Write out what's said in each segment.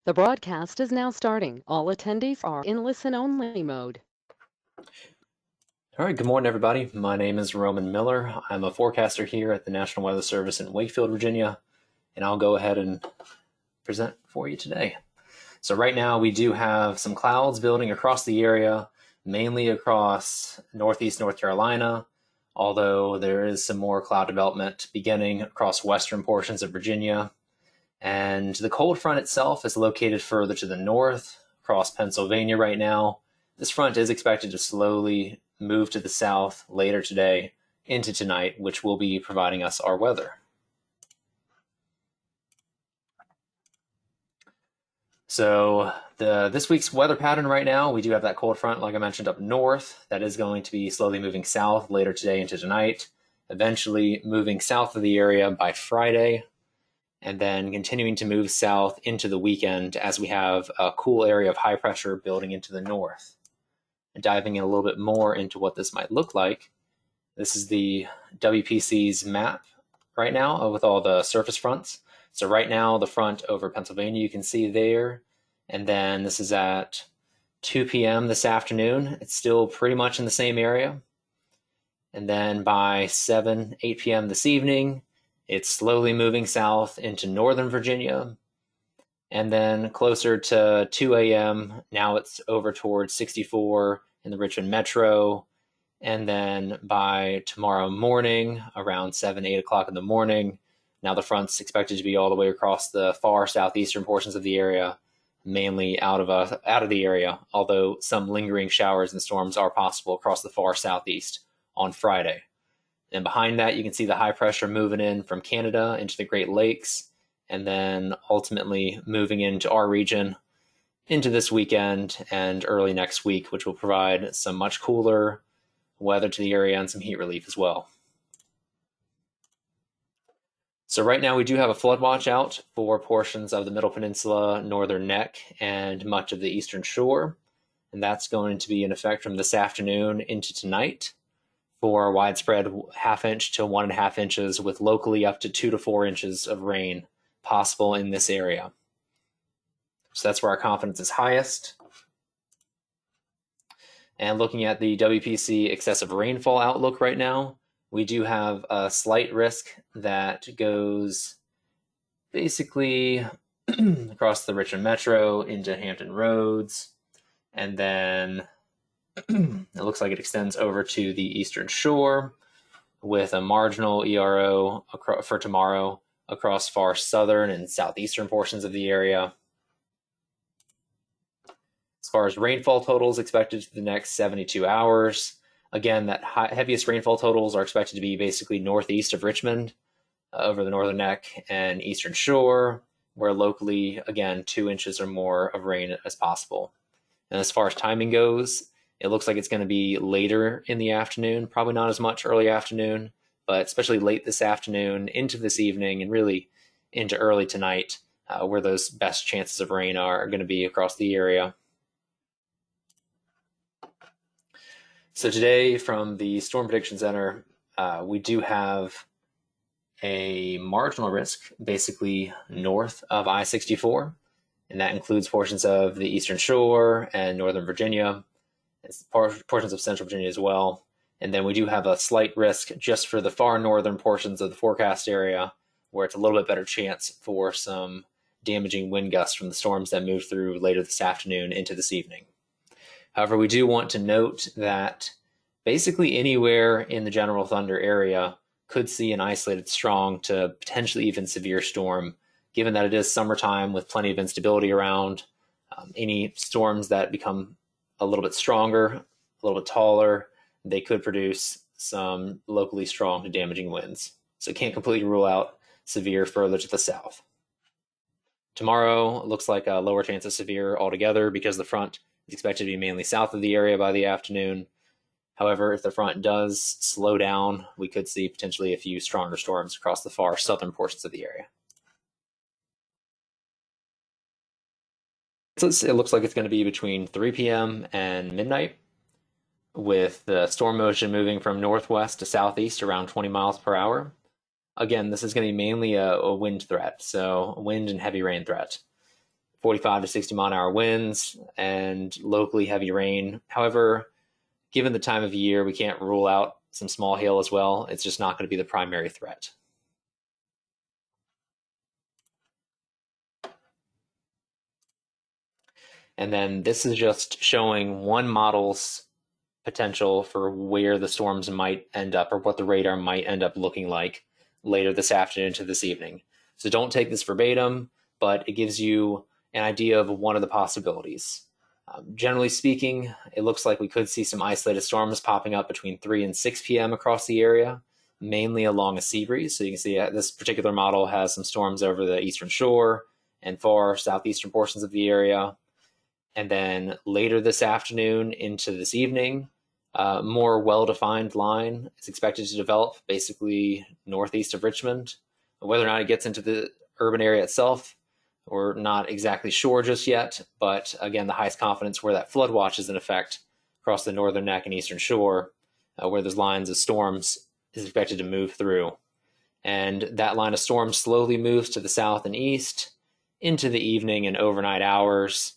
The broadcast is now starting. All attendees are in listen-only mode. All right, good morning, everybody. My name is Roman Miller. I'm a forecaster here at the National Weather Service in Wakefield, Virginia, and I'll go ahead and present for you today. So right now we do have some clouds building across the area, mainly across northeast North Carolina, although there is some more cloud development beginning across western portions of Virginia. And the cold front itself is located further to the north, across Pennsylvania right now. This front is expected to slowly move to the south later today into tonight, which will be providing us our weather. So this week's weather pattern right now, we do have that cold front, like I mentioned, up north. That is going to be slowly moving south later today into tonight, eventually moving south of the area by Friday, and then continuing to move south into the weekend as we have a cool area of high pressure building into the north. And diving in a little bit more into what this might look like, this is the WPC's map right now with all the surface fronts. So right now, the front over Pennsylvania, you can see there. And then this is at 2 p.m. this afternoon. It's still pretty much in the same area. And then by 8 p.m. this evening, it's slowly moving south into northern Virginia. And then closer to 2 a.m., now it's over towards 64 in the Richmond metro. And then by tomorrow morning, around 8 o'clock in the morning, now the front's expected to be all the way across the far southeastern portions of the area, mainly out of the area, although some lingering showers and storms are possible across the far southeast on Friday. And behind that, you can see the high pressure moving in from Canada into the Great Lakes, and then ultimately moving into our region into this weekend and early next week, which will provide some much cooler weather to the area and some heat relief as well. So right now we do have a flood watch out for portions of the Middle Peninsula, Northern Neck, and much of the Eastern Shore. And that's going to be in effect from this afternoon into tonight for widespread 1/2 inch to 1.5 inches, with locally up to 2 to 4 inches of rain possible in this area. So that's where our confidence is highest. And looking at the WPC excessive rainfall outlook right now, we do have a slight risk that goes basically across the Richmond metro into Hampton Roads, and then it looks like it extends over to the Eastern Shore with a marginal ERO for tomorrow across far southern and southeastern portions of the area. As far as rainfall totals expected for the next 72 hours, again, that heaviest rainfall totals are expected to be basically northeast of Richmond, over the Northern Neck and Eastern Shore, where locally, again, 2 inches or more of rain as possible. And as far as timing goes, it looks like it's going to be later in the afternoon, probably not as much early afternoon, but especially late this afternoon into this evening and really into early tonight, where those best chances of rain are going to be across the area. So today from the Storm Prediction Center, we do have a marginal risk basically north of I-64, and that includes portions of the Eastern Shore and Northern Virginia, portions of Central Virginia as well. And then we do have a slight risk just for the far northern portions of the forecast area, where it's a little bit better chance for some damaging wind gusts from the storms that move through later this afternoon into this evening. However, we do want to note that basically anywhere in the general thunder area could see an isolated strong to potentially even severe storm, given that it is summertime with plenty of instability around. Any storms that become a little bit stronger, a little bit taller, they could produce some locally strong to damaging winds. So can't completely rule out severe further to the south. Tomorrow, it looks like a lower chance of severe altogether because the front is expected to be mainly south of the area by the afternoon. However, if the front does slow down, we could see potentially a few stronger storms across the far southern portions of the area. So it looks like it's going to be between 3 p.m. and midnight, with the storm motion moving from northwest to southeast around 20 miles per hour. Again, this is going to be mainly a wind threat, so a wind and heavy rain threat. 45 to 60 mile an hour winds, and locally heavy rain. However, given the time of year, we can't rule out some small hail as well. It's just not going to be the primary threat. And then this is just showing one model's potential for where the storms might end up or what the radar might end up looking like later this afternoon to this evening. So don't take this verbatim, but it gives you an idea of one of the possibilities. Generally speaking, it looks like we could see some isolated storms popping up between 3 and 6 p.m. across the area, mainly along a sea breeze. So you can see this particular model has some storms over the eastern shore and far southeastern portions of the area. And then later this afternoon into this evening, more well-defined line is expected to develop, basically northeast of Richmond. Whether or not it gets into the urban area itself, we're not exactly sure just yet. But again, the highest confidence where that flood watch is in effect across the northern neck and eastern shore, where those lines of storms is expected to move through. And that line of storms slowly moves to the south and east into the evening and overnight hours.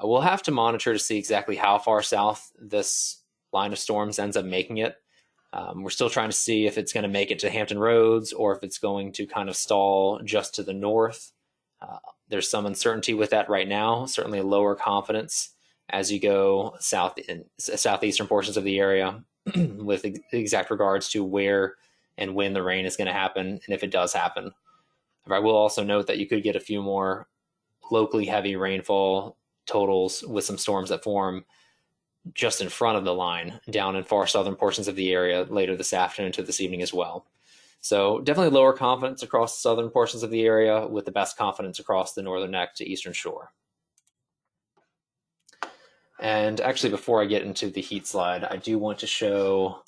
We'll have to monitor to see exactly how far south this line of storms ends up making it. We're still trying to see if it's going to make it to Hampton Roads or if it's going to kind of stall just to the north. There's some uncertainty with that right now, certainly a lower confidence as you go south in southeastern portions of the area with exact regards to where and when the rain is going to happen and if it does happen. I will also note that you could get a few more locally heavy rainfall totals with some storms that form just in front of the line down in far southern portions of the area later this afternoon to this evening as well. So definitely lower confidence across southern portions of the area with the best confidence across the northern neck to eastern shore. And actually, before I get into the heat slide, I do want to show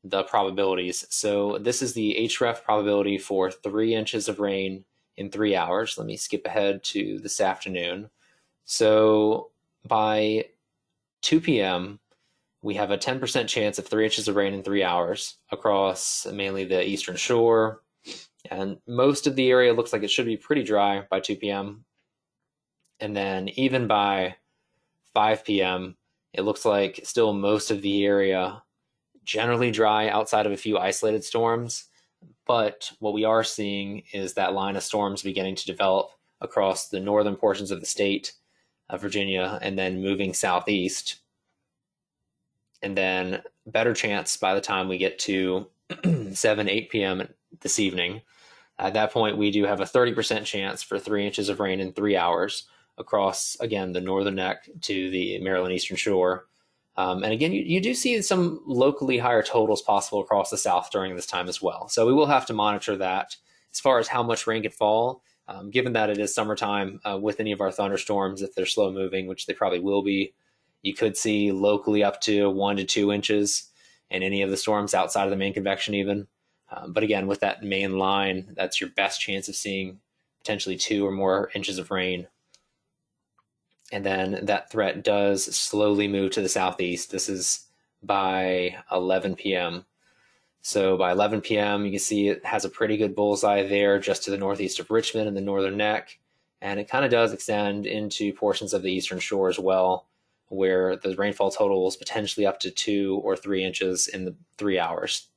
the probabilities. So this is the HREF probability for 3 inches of rain in 3 hours. Let me skip ahead to this afternoon. So by 2 p.m., we have a 10% chance of 3 inches of rain in 3 hours across mainly the eastern shore. And most of the area looks like it should be pretty dry by 2 p.m. And then even by 5 p.m., it looks like still most of the area generally dry outside of a few isolated storms. But what we are seeing is that line of storms beginning to develop across the northern portions of the state of Virginia and then moving southeast. And then better chance by the time we get to 7, 8 p.m. this evening. At that point, we do have a 30% chance for 3 inches of rain in 3 hours across, again, the northern neck to the Maryland eastern shore. And again, you do see some locally higher totals possible across the south during this time as well. So we will have to monitor that as far as how much rain could fall, given that it is summertime with any of our thunderstorms, if they're slow moving, which they probably will be. You could see locally up to 1 to 2 inches in any of the storms outside of the main convection even. But again, with that main line, that's your best chance of seeing potentially 2 or more inches of rain. And then that threat does slowly move to the southeast. This is by 11 p.m. So by 11 p.m., you can see it has a pretty good bullseye there just to the northeast of Richmond and the northern neck. And it kind of does extend into portions of the eastern shore as well, where the rainfall total is potentially up to 2 or 3 inches in the 3 hours.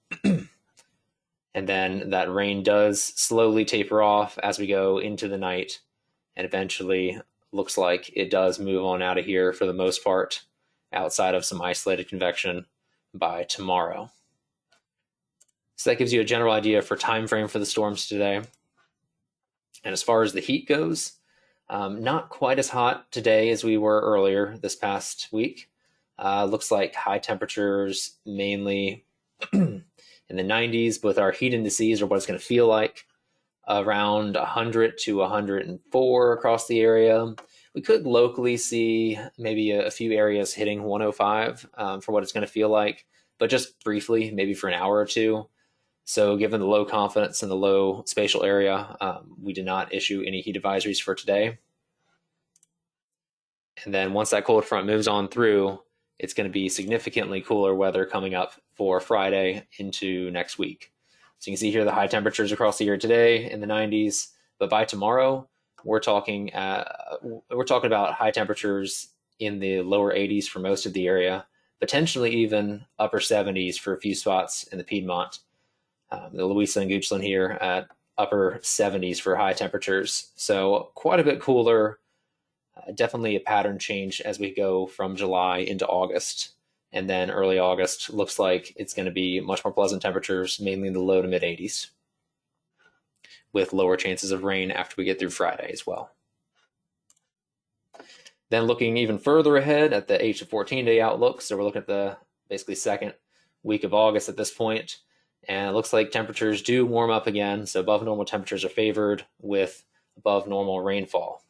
And then that rain does slowly taper off as we go into the night, and eventually looks like it does move on out of here for the most part, outside of some isolated convection by tomorrow. So that gives you a general idea for time frame for the storms today. And as far as the heat goes, not quite as hot today as we were earlier this past week. Looks like high temperatures mainly in the 90s with our heat indices, or what it's going to feel like, around 100 to 104 across the area. We could locally see maybe a few areas hitting 105 for what it's going to feel like, but just briefly, maybe for an hour or two. So given the low confidence and the low spatial area, we did not issue any heat advisories for today. And then once that cold front moves on through, it's going to be significantly cooler weather coming up for Friday into next week. So you can see here the high temperatures across the area today in the 90s, but by tomorrow, we're talking about high temperatures in the lower 80s for most of the area, potentially even upper 70s for a few spots in the Piedmont. The Louisa and Goochland here at upper 70s for high temperatures. So quite a bit cooler. Definitely a pattern change as we go from July into August. And then early August looks like it's going to be much more pleasant temperatures, mainly in the low to mid 80s, with lower chances of rain after we get through Friday as well. Then looking even further ahead at the 8 to 14-day outlook, so we're looking at the basically second week of August at this point, and it looks like temperatures do warm up again, so above normal temperatures are favored with above normal rainfall.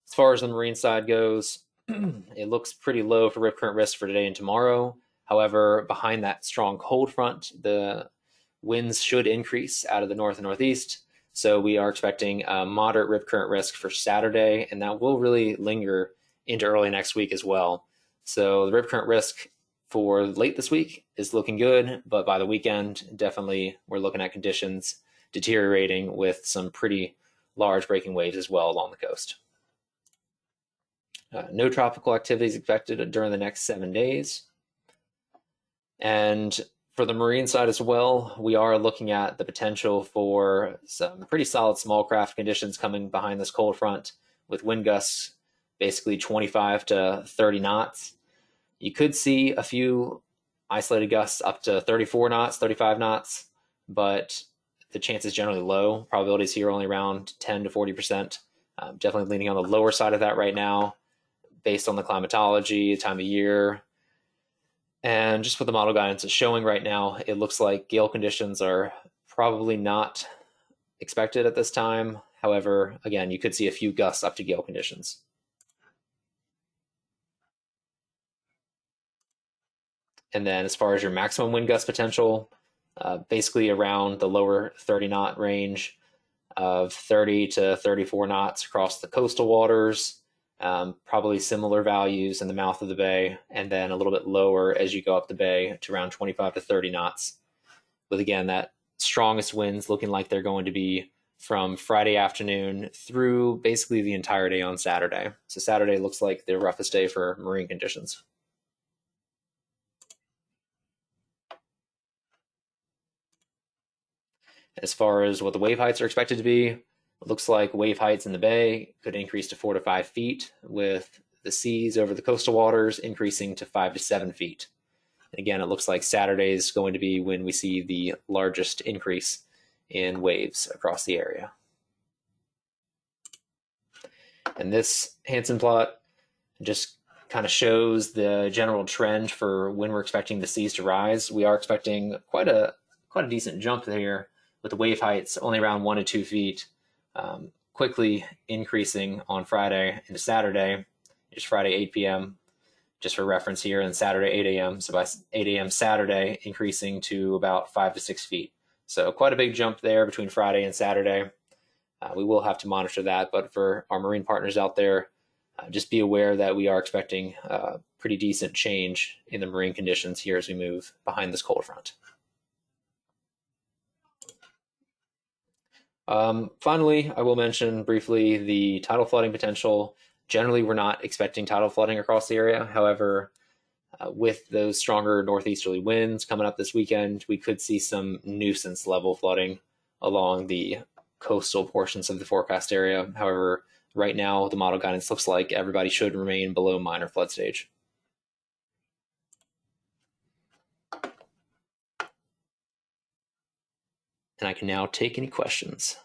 As far as the marine side goes, it looks pretty low for rip current risk for today and tomorrow. However, behind that strong cold front, the winds should increase out of the north and northeast. So we are expecting a moderate rip current risk for Saturday, and that will really linger into early next week as well. So the rip current risk for late this week is looking good, but by the weekend, definitely we're looking at conditions deteriorating with some pretty large breaking waves as well along the coast. No tropical activity is expected during the next 7 days. And for the marine side as well, we are looking at the potential for some pretty solid small craft conditions coming behind this cold front with wind gusts basically 25 to 30 knots. You could see a few isolated gusts up to 34 knots, 35 knots, but the chance is generally low. Probabilities here only around 10 to 40%. Definitely leaning on the lower side of that right now based on the climatology, time of year, and just what the model guidance is showing right now. It looks like gale conditions are probably not expected at this time. However, again, you could see a few gusts up to gale conditions. And then as far as your maximum wind gust potential, basically around the lower 30 knot range of 30 to 34 knots across the coastal waters. Probably similar values in the mouth of the bay, and then a little bit lower as you go up the bay to around 25 to 30 knots. With again, that strongest winds looking like they're going to be from Friday afternoon through basically the entire day on Saturday. So Saturday looks like the roughest day for marine conditions. As far as what the wave heights are expected to be, it looks like wave heights in the bay could increase to 4 to 5 feet, with the seas over the coastal waters increasing to 5 to 7 feet. And again, it looks like Saturday is going to be when we see the largest increase in waves across the area. And this Hansen plot just kind of shows the general trend for when we're expecting the seas to rise. We are expecting quite a decent jump here, with the wave heights only around 1 to 2 feet, quickly increasing on Friday into Saturday. Just Friday 8 p.m. just for reference here, and Saturday 8 a.m. So by 8 a.m. Saturday, increasing to about 5 to 6 feet. So quite a big jump there between Friday and Saturday. We will have to monitor that, but for our marine partners out there, just be aware that we are expecting a pretty decent change in the marine conditions here as we move behind this cold front. Finally, I will mention briefly the tidal flooding potential. Generally, we're not expecting tidal flooding across the area. However, with those stronger northeasterly winds coming up this weekend, we could see some nuisance level flooding along the coastal portions of the forecast area. However, right now, the model guidance looks like everybody should remain below minor flood stage. And I can now take any questions.